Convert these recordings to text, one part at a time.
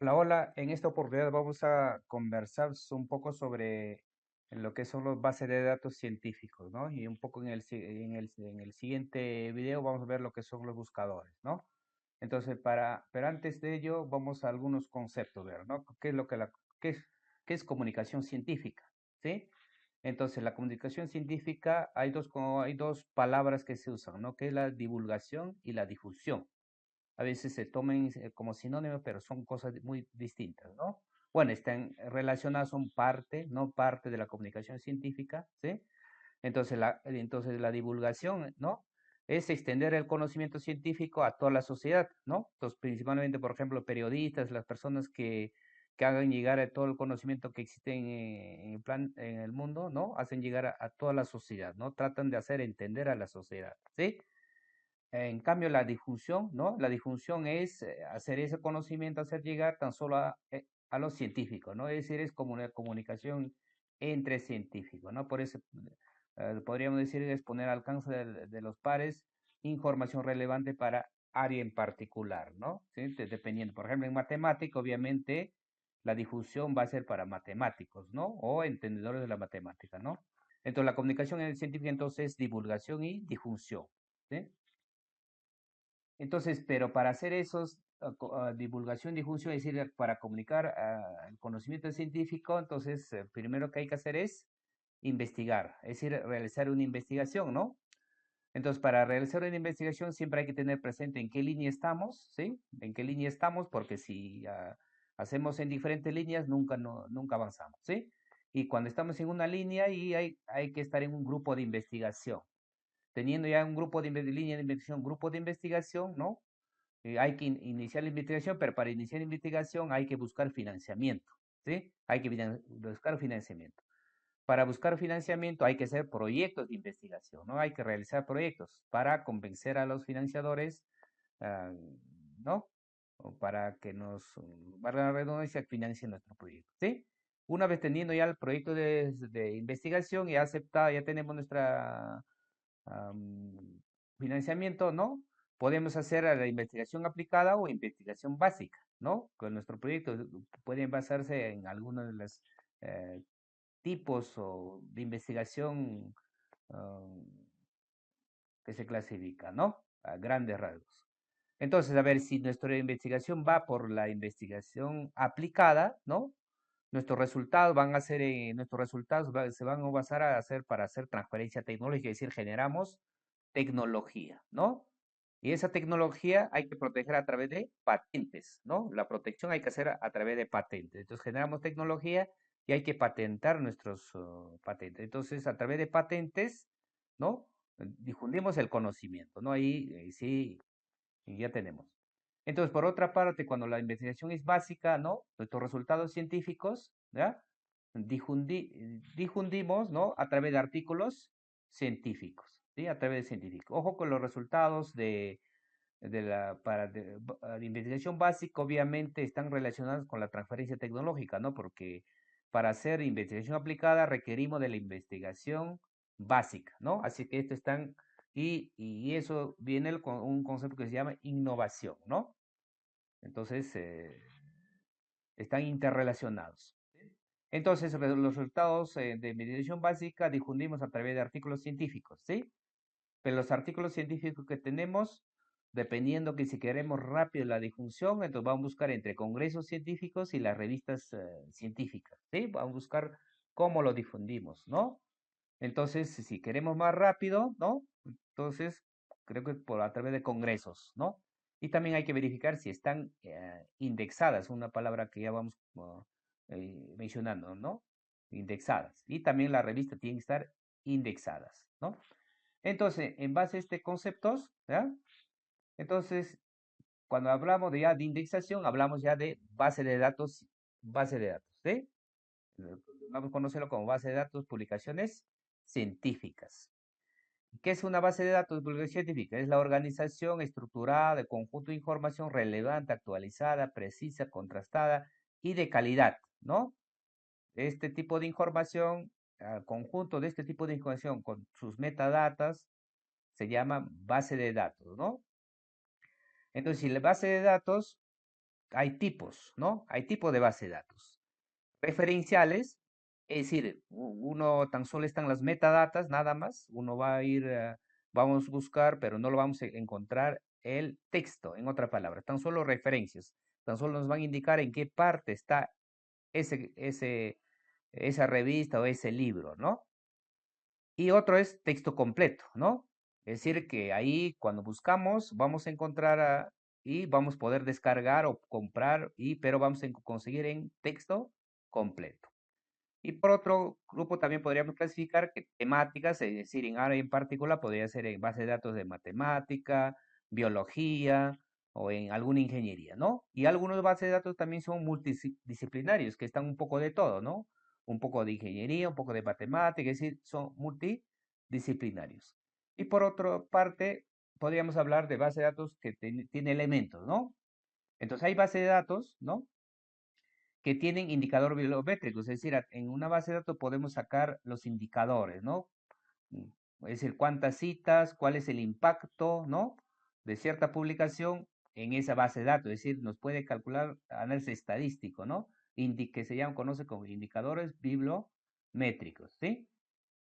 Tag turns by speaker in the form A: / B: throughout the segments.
A: Hola, hola. En esta oportunidad vamos a conversar un poco sobre lo que son los bases de datos científicos, ¿no? Y un poco en el siguiente video vamos a ver lo que son los buscadores, ¿no? Entonces, pero antes de ello, vamos a algunos conceptos, ver, ¿no? ¿Qué es lo que qué es comunicación científica? ¿Sí? Entonces, la comunicación científica, hay dos palabras que se usan, ¿no? Que es la divulgación y la difusión. A veces se tomen como sinónimos, pero son cosas muy distintas, ¿no? Bueno, están relacionadas, son parte, no parte de la comunicación científica, ¿sí? Entonces la divulgación, ¿no? Es extender el conocimiento científico a toda la sociedad, ¿no? Entonces, principalmente, por ejemplo, periodistas, las personas que hagan llegar a todo el conocimiento que existe en el mundo, ¿no? Hacen llegar a toda la sociedad, ¿no? Tratan de hacer entender a la sociedad, ¿sí? En cambio, la difusión, ¿no? La difusión es hacer ese conocimiento, hacer llegar tan solo a los científicos, ¿no? Es decir, es como una comunicación entre científicos, ¿no? Por eso podríamos decir es poner al alcance de los pares información relevante para área en particular, ¿no? ¿Sí? Dependiendo, por ejemplo, en matemática, obviamente, la difusión va a ser para matemáticos, ¿no? O entendedores de la matemática, ¿no? Entonces, la comunicación científica entonces es divulgación y difusión, ¿sí? Entonces, pero para hacer esos divulgación, difusión, es decir, para comunicar el conocimiento científico, entonces, primero que hay que hacer es investigar, es decir, realizar una investigación, ¿no? Entonces, para realizar una investigación siempre hay que tener presente en qué línea estamos, ¿sí? En qué línea estamos, porque si hacemos en diferentes líneas, nunca avanzamos, ¿sí? Y cuando estamos en una línea, y hay que estar en un grupo de investigación. Teniendo ya un grupo de línea de investigación, grupo de investigación, ¿no? Hay que iniciar la investigación, pero para iniciar la investigación hay que buscar financiamiento, ¿sí? Hay que buscar financiamiento. Para buscar financiamiento hay que hacer proyectos de investigación, ¿no? Hay que realizar proyectos para convencer a los financiadores, ah, ¿no? O para que nos, valga la redundancia, financien nuestro proyecto, ¿sí? Una vez teniendo ya el proyecto de investigación ya aceptado, ya tenemos nuestra financiamiento, ¿no? Podemos hacer la investigación aplicada o investigación básica, ¿no? Con nuestro proyecto pueden basarse en algunos de los eh, tipos de investigación um, que se clasifica, ¿no? A grandes rasgos. Entonces, a ver, si nuestra investigación va por la investigación aplicada, ¿no? Nuestros resultados se van a basar para hacer transferencia tecnológica, es decir, generamos tecnología, ¿no? Y esa tecnología hay que proteger a través de patentes, ¿no? La protección hay que hacer a través de patentes. Entonces generamos tecnología y hay que patentar nuestros patentes. Entonces, a través de patentes, ¿no? Difundimos el conocimiento, ¿no? Ahí sí, ya tenemos. Entonces, por otra parte, cuando la investigación es básica, ¿no? Nuestros resultados científicos, ¿ya? Difundimos, ¿no? A través de artículos científicos, ¿sí? A través de científicos. Ojo con los resultados de investigación básica, obviamente están relacionados con la transferencia tecnológica, ¿no? Porque para hacer investigación aplicada requerimos de la investigación básica, ¿no? Así que esto están, y eso viene con un concepto que se llama innovación, ¿no? Entonces, están interrelacionados. Entonces, los resultados de investigación básica difundimos a través de artículos científicos, ¿sí? Pero los artículos científicos que tenemos, dependiendo que si queremos rápido la difusión, entonces vamos a buscar entre congresos científicos y las revistas científicas, ¿sí? Vamos a buscar cómo lo difundimos, ¿no? Entonces, si queremos más rápido, ¿no? Entonces, creo que por a través de congresos, ¿no? Y también hay que verificar si están indexadas, una palabra que ya vamos mencionando, ¿no? Indexadas. Y también la revista tiene que estar indexadas, ¿no? Entonces, en base a estos conceptos, ¿ya? Entonces, cuando hablamos de ya de indexación, hablamos ya de base de datos, ¿sí? Vamos a conocerlo como base de datos, publicaciones científicas. ¿Qué es una base de datos de publicación científica? Es la organización estructurada de conjunto de información relevante, actualizada, precisa, contrastada y de calidad, ¿no? Este tipo de información, al conjunto de este tipo de información con sus metadatas, se llama base de datos, ¿no? Entonces, si la base de datos hay tipos, ¿no? Hay tipos de base de datos. Referenciales, es decir, uno tan solo están las metadatas, nada más. Uno va a ir, vamos a buscar, pero no lo vamos a encontrar el texto, en otra palabra. Tan solo referencias. Tan solo nos van a indicar en qué parte está esa revista o ese libro, ¿no? Y otro es texto completo, ¿no? Es decir, que ahí cuando buscamos vamos a encontrar y vamos a poder descargar o comprar, pero vamos a conseguir en texto completo. Y por otro grupo también podríamos clasificar que temáticas, es decir, en área en particular podría ser en base de datos de matemática, biología o en alguna ingeniería, ¿no? Y algunos bases de datos también son multidisciplinarios, que están un poco de todo, ¿no? Un poco de ingeniería, un poco de matemática, es decir, son multidisciplinarios. Y por otra parte, podríamos hablar de base de datos que tiene elementos, ¿no? Entonces hay base de datos, ¿no? Que tienen indicador bibliométrico, es decir, en una base de datos podemos sacar los indicadores, ¿no? Mm, Es decir, cuántas citas, cuál es el impacto, ¿no? De cierta publicación en esa base de datos, es decir, nos puede calcular análisis estadístico, ¿no? Que se llama, conoce como indicadores bibliométricos, ¿sí?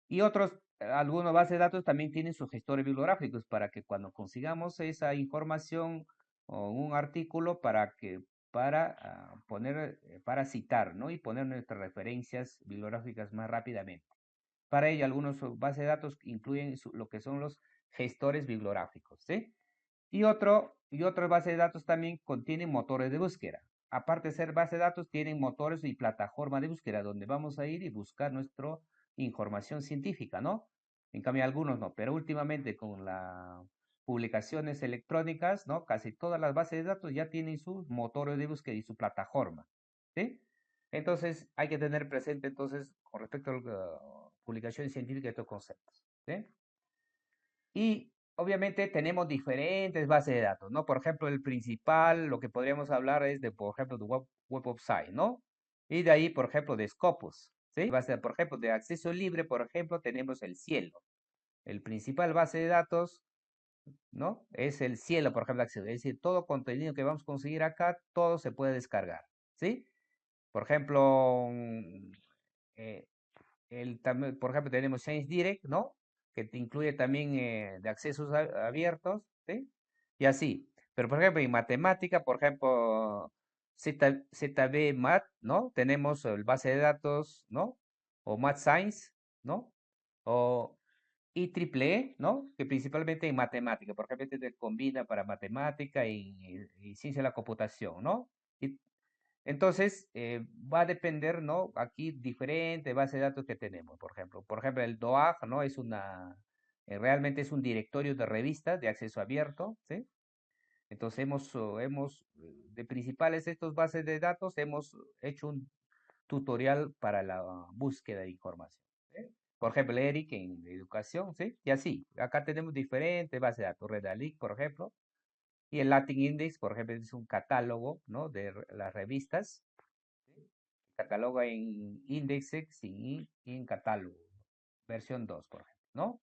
A: Y algunas bases de datos también tienen sus gestores bibliográficos para que cuando consigamos esa información o un artículo para citar, ¿no? Y poner nuestras referencias bibliográficas más rápidamente. Para ello, algunos bases de datos incluyen lo que son los gestores bibliográficos, ¿sí? Y otras bases de datos también contienen motores de búsqueda. Aparte de ser base de datos, tienen motores y plataforma de búsqueda donde vamos a ir y buscar nuestra información científica, ¿no? En cambio, algunos no, pero últimamente con las publicaciones electrónicas, ¿no? Casi todas las bases de datos ya tienen sus motores de búsqueda y su plataforma, ¿sí? Entonces, hay que tener presente, entonces, con respecto a la publicación científica, estos conceptos, ¿sí? Y obviamente tenemos diferentes bases de datos, ¿no? Por ejemplo, el principal, lo que podríamos hablar es de, por ejemplo, de Web of Science, ¿no? Y de ahí, por ejemplo, de Scopus, ¿sí? Por ejemplo, de acceso libre, por ejemplo, tenemos el cielo. El principal base de datos, ¿no? Es el cielo, por ejemplo, acceso. Es decir, todo contenido que vamos a conseguir acá, todo se puede descargar, ¿sí? Por ejemplo, eh, también, por ejemplo, tenemos Science Direct, ¿no? Que te incluye también de accesos abiertos, ¿sí? Y así. Pero, por ejemplo, en matemática, por ejemplo, ZB Math, ¿no? Tenemos el base de datos, ¿no? O Math Science, ¿no? O IEEE, ¿no? Que principalmente en matemática, por ejemplo, este te combina para matemática y ciencia de la computación, ¿no? Y entonces, va a depender, ¿no? Aquí diferente base de datos que tenemos, por ejemplo. Por ejemplo, el DOAJ, ¿no? Realmente es un directorio de revistas de acceso abierto, ¿sí? Entonces, de principales estos bases de datos, hemos hecho un tutorial para la búsqueda de información, ¿sí? Por ejemplo, ERIC en educación, ¿sí? Y así, acá tenemos diferentes bases de datos, Redalic, por ejemplo, y el Latin Index, por ejemplo, es un catálogo, ¿no? De las revistas, cataloga en Indexex y en catálogo, versión 2 por ejemplo, ¿no?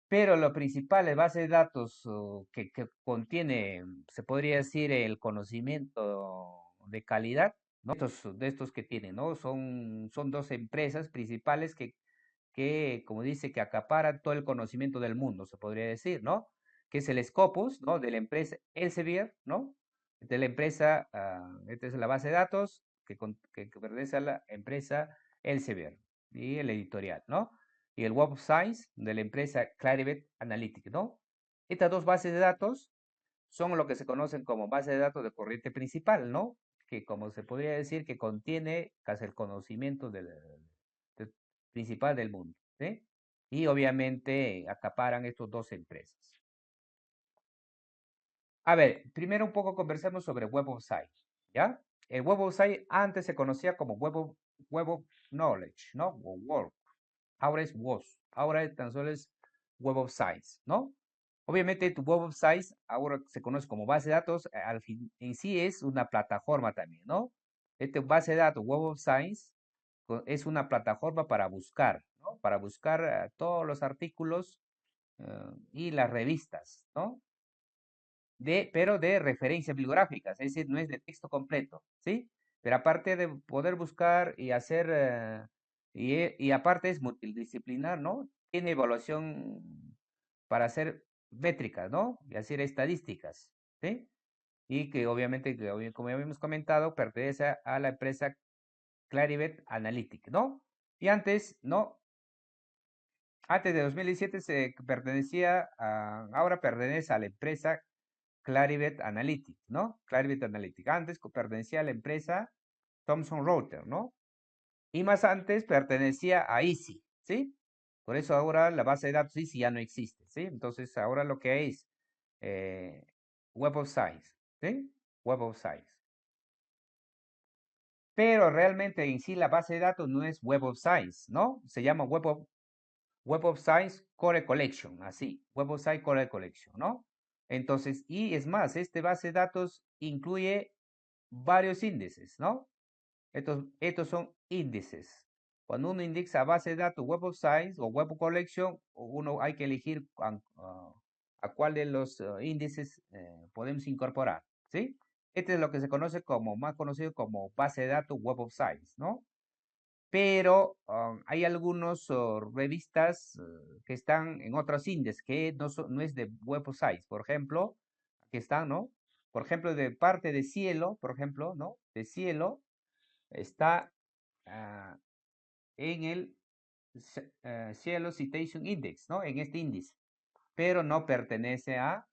A: Pero lo principal, es base de datos que contiene, se podría decir, el conocimiento de calidad, ¿no? De estos que tienen, ¿no? Son dos empresas principales como dice, que acaparan todo el conocimiento del mundo, se podría decir, ¿no? Que es el Scopus, ¿no? De la empresa Elsevier, ¿no? De la empresa, esta es la base de datos que pertenece a la empresa Elsevier y el editorial, ¿no? Y el Web of Science de la empresa Clarivate Analytics, ¿no? Estas dos bases de datos son lo que se conocen como base de datos de corriente principal, ¿no? Que como se podría decir que contiene casi el conocimiento principal del mundo, ¿sí? Y obviamente acaparan estos dos empresas. A ver, primero un poco conversemos sobre Web of Science, ¿ya? El Web of Science antes se conocía como Web of Knowledge, ¿no? O Work. Ahora es WOS. Ahora tan solo es Web of Science, ¿no? Obviamente tu Web of Science ahora se conoce como base de datos, al fin, en sí es una plataforma también, ¿no? Este base de datos Web of Science es una plataforma para buscar, ¿no? Para buscar todos los artículos y las revistas, ¿no? pero de referencias bibliográficas, es decir, no es de texto completo, ¿sí? Pero aparte de poder buscar y hacer, y aparte es multidisciplinar, ¿no? Tiene evaluación para hacer métricas, ¿no? Y hacer estadísticas, ¿sí? Y que obviamente, como ya habíamos comentado, pertenece a la empresa Clarivate Analytics, ¿no? Y antes, ¿no? Antes de 2017 se pertenecía ahora pertenece a la empresa Clarivate Analytics, ¿no? Clarivate Analytics. Antes pertenecía a la empresa Thomson Reuters, ¿no? Y más antes pertenecía a Easy, ¿sí? Por eso ahora la base de datos Easy ya no existe, ¿sí? Entonces ahora lo que es eh, Web of Science, ¿sí? Web of Science. Pero realmente en sí la base de datos no es Web of Science, ¿no? Se llama Web of Science Core Collection, así, Web of Science Core Collection, ¿no? Entonces, y es más, este base de datos incluye varios índices, ¿no? Estos son índices. Cuando uno indexa base de datos Web of Science o Web Collection, uno hay que elegir a cuál de los índices podemos incorporar, ¿sí? Este es lo que se conoce como, más conocido como base de datos Web of Science, ¿no? Pero hay algunos revistas que están en otros índices que no es de Web of Science. Por ejemplo, aquí están, ¿no? Por ejemplo, de parte de Cielo, por ejemplo, ¿no? De Cielo está ah, en el Cielo Citation Index, ¿no? En este índice, pero no pertenece a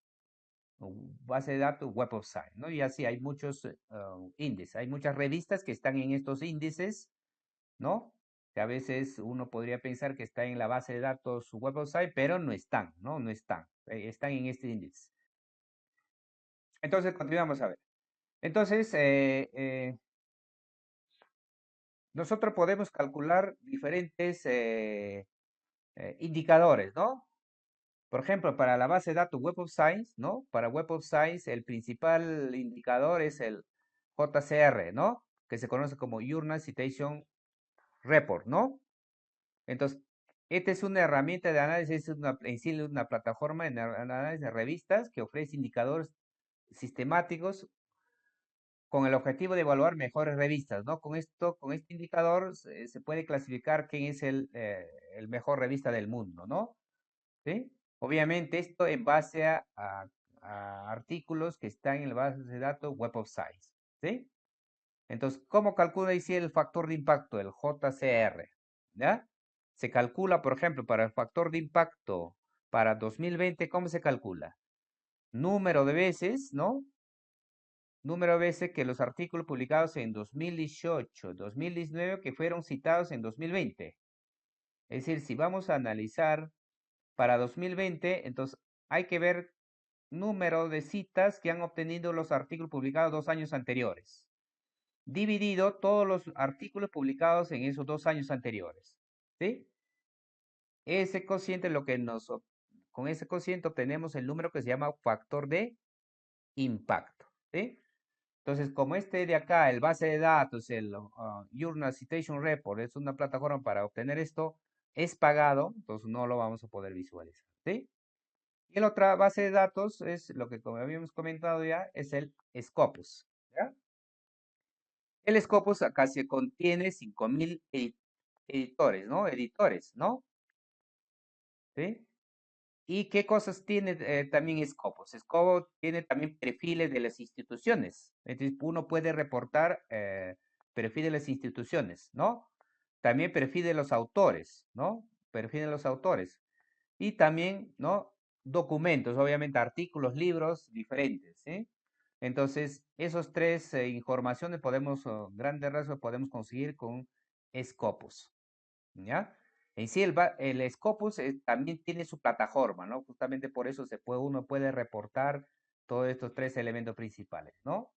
A: base de datos Web of Science, ¿no? Y así hay muchos índices, hay muchas revistas que están en estos índices, ¿no? Que a veces uno podría pensar que está en la base de datos Web of Science, pero no están, ¿no? No están, están en este índice. Entonces, continuamos a ver. Entonces, nosotros podemos calcular diferentes indicadores, ¿no? Por ejemplo, para la base de datos Web of Science, ¿no? Para Web of Science, el principal indicador es el JCR, ¿no? Que se conoce como Journal Citation Report, ¿no? Entonces, esta es una herramienta de análisis, en sí una plataforma de análisis de revistas que ofrece indicadores sistemáticos con el objetivo de evaluar mejores revistas, ¿no? Con este indicador se puede clasificar quién es el mejor revista del mundo, ¿no? ¿Sí? Obviamente esto en base a artículos que están en la base de datos Web of Science, ¿sí? Entonces, ¿cómo calcula dice el factor de impacto, el JCR? ¿Ya? Se calcula, por ejemplo, para el factor de impacto para 2020, ¿cómo se calcula? Número de veces, ¿no? Número de veces que los artículos publicados en 2018, 2019, que fueron citados en 2020. Es decir, si vamos a analizar para 2020, entonces hay que ver número de citas que han obtenido los artículos publicados 2 años anteriores, dividido todos los artículos publicados en esos 2 años anteriores, ¿sí? Ese cociente es lo que con ese cociente obtenemos el número que se llama factor de impacto, ¿sí? Entonces, como este de acá, el base de datos, el Journal Citation Report, es una plataforma para obtener esto, es pagado, entonces no lo vamos a poder visualizar, ¿sí? Y la otra base de datos es lo que, como habíamos comentado ya, es el Scopus, ¿ya? El Scopus acá se contiene 5000 editores, ¿no? Editores, ¿no? ¿Sí? ¿Y qué cosas tiene también Scopus? Scopus tiene también perfiles de las instituciones. Entonces, uno puede reportar perfil de las instituciones, ¿no? También perfil de los autores, ¿no? Perfil de los autores. Y también, ¿no? Documentos, obviamente, artículos, libros diferentes, ¿sí? Entonces, esos tres informaciones podemos, grandes rasgos, podemos conseguir con Scopus, ¿ya? En sí, el Scopus también tiene su plataforma, ¿no? Justamente por eso uno puede reportar todos estos tres elementos principales, ¿no?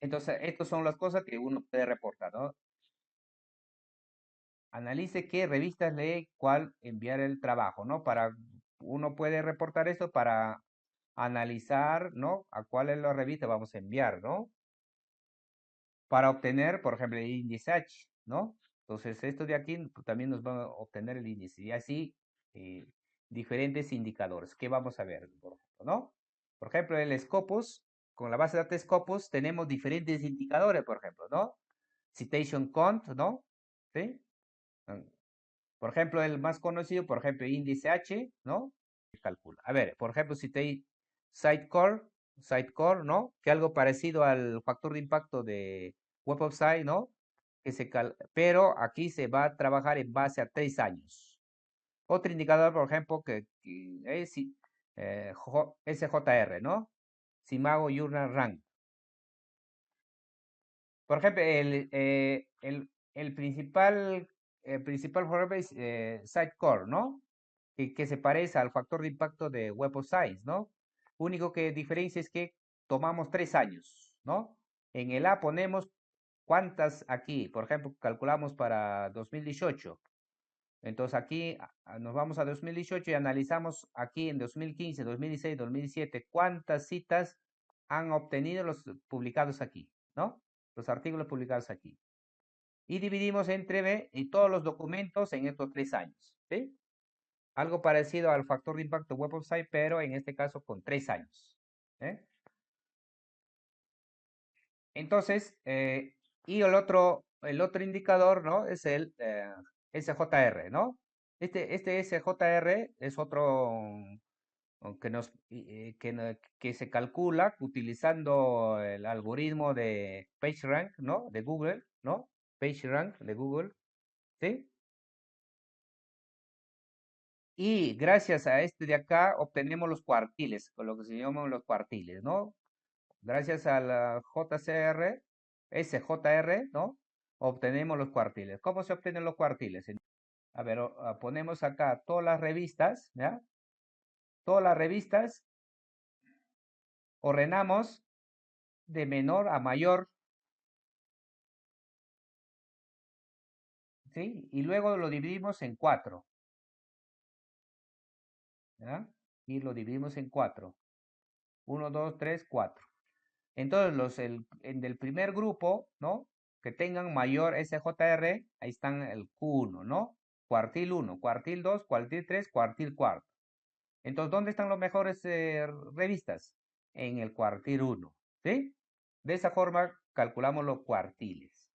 A: Entonces, estas son las cosas que uno puede reportar, ¿no? Analice qué revistas lee, cuál enviar el trabajo, ¿no? Uno puede reportar esto para analizar, ¿no? A cuál es la revista vamos a enviar, ¿no? Para obtener, por ejemplo, el índice H, ¿no? Entonces, esto de aquí pues, también nos va a obtener el índice. Y así, diferentes indicadores. ¿Qué vamos a ver, por ejemplo, no? Por ejemplo, el Scopus, con la base de datos Scopus, tenemos diferentes indicadores, por ejemplo, ¿no? Citation count, ¿no? ¿Sí? Mm, Por ejemplo, el más conocido, por ejemplo, índice H, ¿no? Se calcula. A ver, por ejemplo, si te Sitecore, Sitecore, ¿no? Que algo parecido al factor de impacto de Web of Site, ¿no? Pero aquí se va a trabajar en base a 3 años. Otro indicador, por ejemplo, que es SJR, ¿no? Simago Journal Rank. Por ejemplo, el principal por ejemplo, es Sitecore, ¿no? Que se parece al factor de impacto de Web of Science, ¿no? Único que diferencia es que tomamos 3 años, ¿no? En el A ponemos cuántas aquí, por ejemplo, calculamos para 2018. Entonces aquí nos vamos a 2018 y analizamos aquí en 2015, 2016, 2017 cuántas citas han obtenido los publicados aquí, ¿no? Los artículos publicados aquí. Y dividimos entre B y todos los documentos en estos 3 años, ¿sí? Algo parecido al factor de impacto Web of Site, pero en este caso con 3 años. ¿Eh? Entonces, y el otro indicador, ¿no? Es el SJR, ¿no? Este SJR es otro que se calcula utilizando el algoritmo de PageRank, ¿no? De Google, ¿no? PageRank de Google, ¿sí? Y gracias a este de acá obtenemos los cuartiles, con lo que se llaman los cuartiles, ¿no? Gracias a la JCR, SJR, ¿no? Obtenemos los cuartiles. ¿Cómo se obtienen los cuartiles? A ver, ponemos acá todas las revistas, ¿ya? Todas las revistas ordenamos de menor a mayor, ¿sí? Y luego lo dividimos en 4, ¿ya? Y lo dividimos en 4. 1, 2, 3, 4. Entonces, en del primer grupo, ¿no? Que tengan mayor SJR, ahí están el Q1, ¿no? Cuartil 1, cuartil 2, cuartil 3, cuartil 4. Entonces, ¿dónde están las mejores revistas? En el cuartil 1, ¿sí? De esa forma calculamos los cuartiles.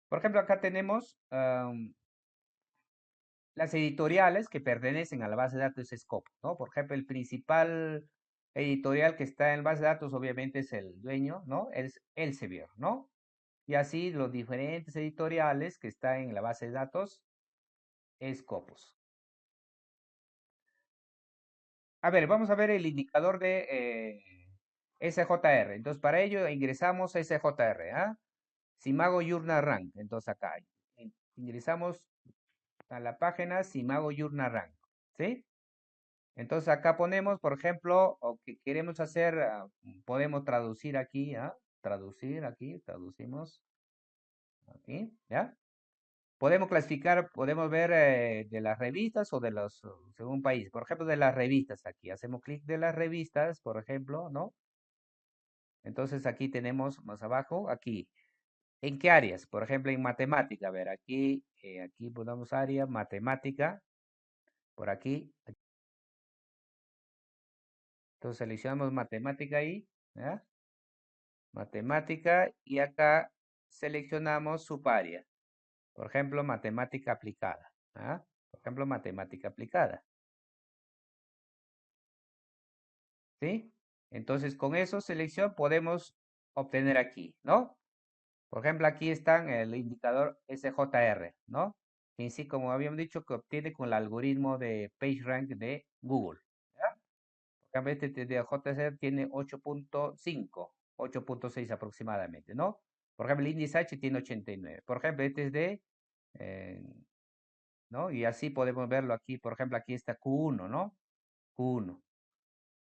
A: Por ejemplo, acá tenemos las editoriales que pertenecen a la base de datos Scopus, ¿no? Por ejemplo, el principal editorial que está en base de datos obviamente es el dueño, ¿no? Es Elsevier, ¿no? Y así los diferentes editoriales que están en la base de datos Scopus. A ver, vamos a ver el indicador de SJR. Entonces, para ello ingresamos SJR, ¿ah? Simago Journal Rank. Entonces, acá ingresamos a la página Simago Journal Rank, ¿sí? Entonces acá ponemos, por ejemplo, o que queremos hacer, podemos traducir aquí, ¿ah? Traducir aquí, traducimos aquí, ¿ya? Podemos clasificar, podemos ver de las revistas o de los, según país. Por ejemplo, de las revistas aquí. Hacemos clic de las revistas, por ejemplo, ¿no? Entonces aquí tenemos más abajo, aquí. ¿En qué áreas? Por ejemplo, en matemática. A ver, aquí ponemos área, matemática, por aquí. Entonces seleccionamos matemática ahí, ¿ya? Matemática y acá seleccionamos subárea. Por ejemplo, matemática aplicada. ¿Ah? Por ejemplo, matemática aplicada. ¿Sí? Entonces, con esa selección podemos obtener aquí, ¿no? Por ejemplo, aquí están el indicador SJR, ¿no? En sí, como habíamos dicho, que obtiene con el algoritmo de PageRank de Google. ¿Ya? Por ejemplo, este de JCR tiene 8.5, 8.6 aproximadamente, ¿no? Por ejemplo, el índice H tiene 89. Por ejemplo, este es eh, ¿no? Y así podemos verlo aquí. Por ejemplo, aquí está Q1, ¿no? Q1,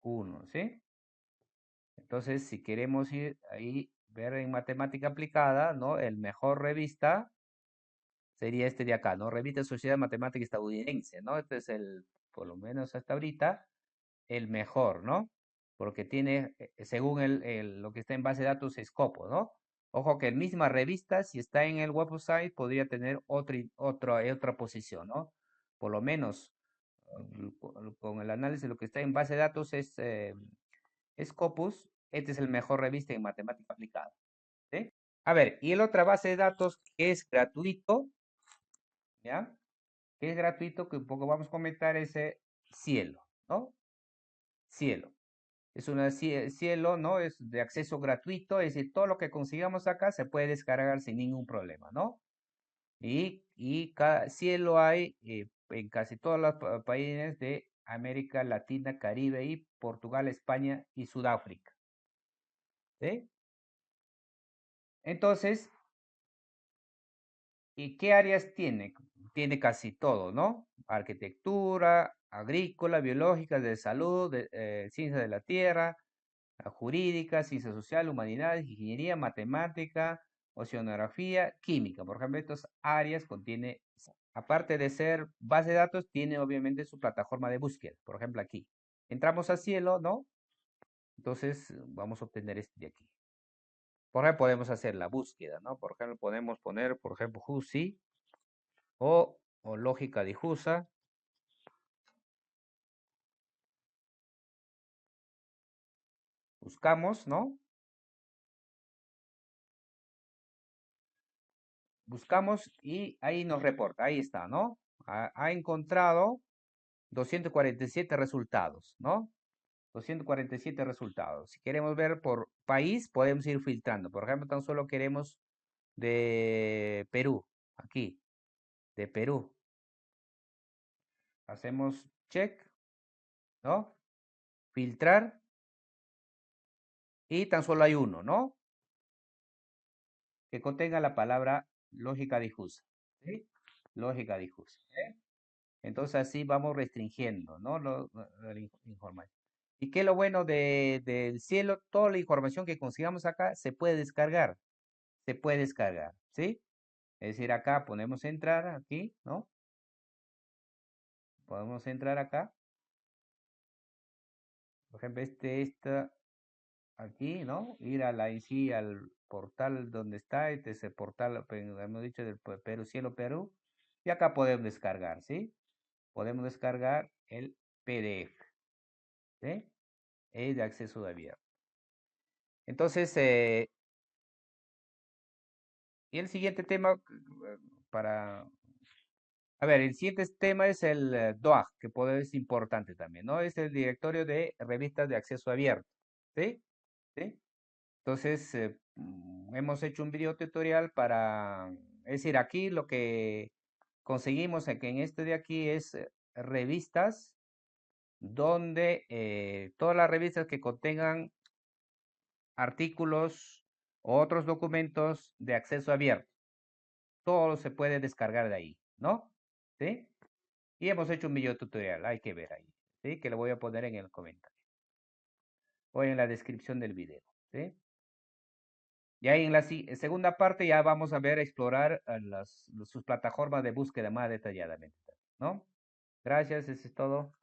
A: Q1, ¿sí? Entonces, si queremos ir ahí, ver en matemática aplicada, ¿no? El mejor revista sería este de acá, ¿no? Revista de Sociedad Matemática Estadounidense, ¿no? Este es por lo menos hasta ahorita, el mejor, ¿no? Porque tiene, según lo que está en base de datos, Scopus, ¿no? Ojo que en misma revista, si está en el website, podría tener otra posición, ¿no? Por lo menos con el análisis de lo que está en base de datos es Scopus. Este es el mejor revista en matemática aplicada. ¿Sí? A ver, y el otra base de datos que es gratuito, ¿ya? Que es gratuito, que un poco vamos a comentar, es Cielo, ¿no? Cielo. Es una Cielo, ¿no? Es de acceso gratuito, es decir, todo lo que consigamos acá se puede descargar sin ningún problema, ¿no? Y cada Cielo hay en casi todos los países de América Latina, Caribe y Portugal, España y Sudáfrica. ¿Sí? Entonces, ¿y qué áreas tiene? Tiene casi todo, ¿no? Arquitectura, agrícola, biológica, de salud, ciencia de la tierra, jurídica, ciencia social, humanidades, ingeniería, matemática, oceanografía, química. Por ejemplo, estas áreas contiene, aparte de ser base de datos, tiene obviamente su plataforma de búsqueda. Por ejemplo, aquí. Entramos a Cielo, ¿no? Entonces vamos a obtener este de aquí. Por ejemplo, podemos hacer la búsqueda, ¿no? Por ejemplo, podemos poner, por ejemplo, JUSI o lógica difusa. Buscamos, ¿no? Buscamos y ahí nos reporta, ahí está, ¿no? Ha encontrado 247 resultados, ¿no? 247 resultados. Si queremos ver por país, podemos ir filtrando. Por ejemplo, tan solo queremos de Perú, aquí, de Perú. Hacemos check, ¿no? Filtrar y tan solo hay uno, ¿no? Que contenga la palabra lógica difusa. ¿Sí? Lógica difusa. ¿Eh? Entonces así vamos restringiendo, ¿no? La información. ¿Y qué es lo bueno del Cielo? Toda la información que consigamos acá se puede descargar. Se puede descargar, ¿sí? Es decir, acá ponemos entrar, aquí, ¿no? Podemos entrar acá. Por ejemplo, esta aquí, ¿no? Ir a la en sí, al portal donde está, este es el portal, hemos dicho, del Perú, Cielo Perú. Y acá podemos descargar, ¿sí? Podemos descargar el PDF, ¿sí? Es de acceso de abierto. Entonces, y el siguiente tema para... A ver, el siguiente tema es el DOAG, que puede es importante también, ¿no? Es el directorio de revistas de acceso abierto, ¿sí? ¿Sí? Entonces, hemos hecho un video tutorial para, es decir, aquí lo que conseguimos que en este de aquí es revistas donde todas las revistas que contengan artículos u otros documentos de acceso abierto. Todo se puede descargar de ahí, ¿no? ¿Sí? Y hemos hecho un video tutorial, hay que ver ahí, ¿sí? Que lo voy a poner en el comentario o en la descripción del video, ¿sí? Y ahí en la segunda parte ya vamos a ver, explorar sus plataformas de búsqueda más detalladamente, ¿no? Gracias, eso es todo.